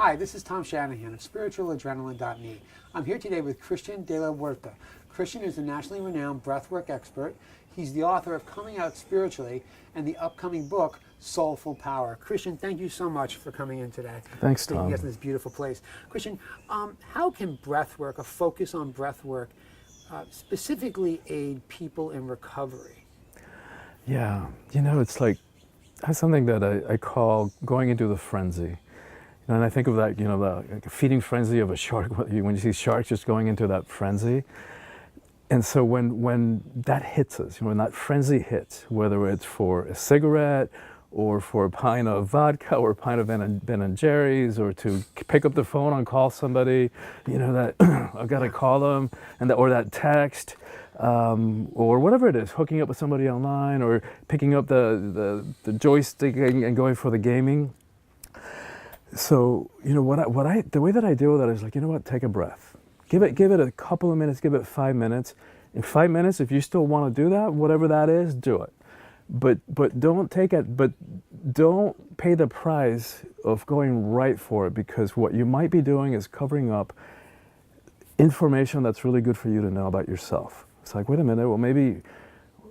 Hi, this is Tom Shanahan of spiritualadrenaline.me. I'm here today with Christian de la Huerta. Christian is a nationally renowned breathwork expert. He's the author of Coming Out Spiritually and the upcoming book, Soulful Power. Christian, thank you so much for coming in today. Thanks, Tom. Taking us in this beautiful place. Christian, how can breathwork, a focus on breathwork, specifically aid people in recovery? Yeah, you know, it's like, that's something that I call going into the frenzy. And I think of that, you know, the like feeding frenzy of a shark, when you see sharks just going into that frenzy. And so when that hits us, when that frenzy hits, whether it's for a cigarette or for a pint of vodka or a pint of Ben and Jerry's, or to pick up the phone and call somebody, you know, that I've got to call them, and or that text, or whatever it is, hooking up with somebody online, or picking up the joystick and going for the gaming. So, you know, the way that I deal with that is like, you know what, take a breath. Give it a couple of minutes, give it 5 minutes. In 5 minutes, if you still want to do that, whatever that is, do it. But don't pay the price of going right for it, because what you might be doing is covering up information that's really good for you to know about yourself. It's like, wait a minute, well, maybe,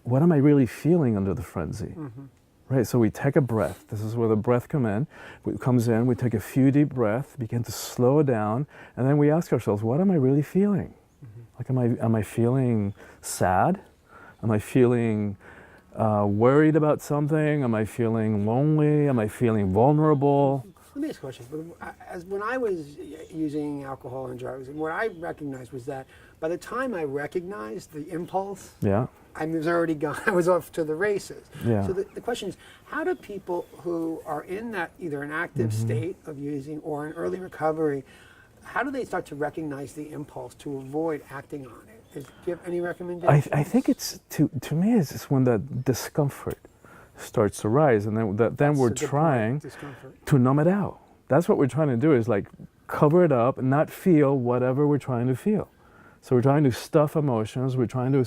what am I really feeling under the frenzy? Mm-hmm. Right, so we take a breath. This is where the breath comes in. We take a few deep breaths, begin to slow it down, and then we ask ourselves, what am I really feeling? Mm-hmm. Like, am I feeling sad? Am I feeling worried about something? Am I feeling lonely? Am I feeling vulnerable? Let me ask a question. When I was using alcohol and drugs, and what I recognized was that by the time I recognized the impulse, yeah, I was already gone. I was off to the races. Yeah. So the question is, how do people who are in that either an active mm-hmm. state of using or an early recovery, how do they start to recognize the impulse to avoid acting on it? Do you have any recommendations? I think it's, to me, it's when that discomfort starts to rise, and then we're trying to numb it out. That's what we're trying to do, is like cover it up and not feel whatever we're trying to feel. So we're trying to stuff emotions, we're trying to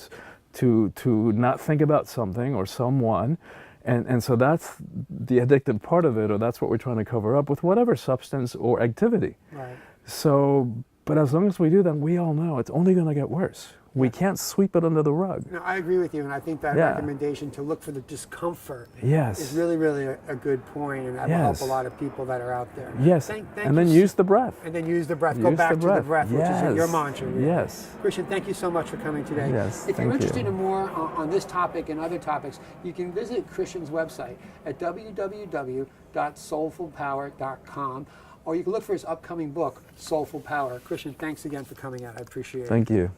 not think about something or someone, and so that's the addictive part of it, or that's what we're trying to cover up with whatever substance or activity. Right. So, but as long as we do that, we all know it's only going to get worse. We can't sweep it under the rug. No, I agree with you, and I think that recommendation to look for the discomfort is really, really a good point, and that will help a lot of people that are out there. Yes, and then use the breath. And then use the breath. Go back to the breath, which is your mantra. Really. Yes. Christian, thank you so much for coming today. Yes, if you're interested in more on this topic and other topics, you can visit Christian's website at www.soulfulpower.com. Or you can look for his upcoming book, Soulful Power. Christian, thanks again for coming out. I appreciate it. Thank you.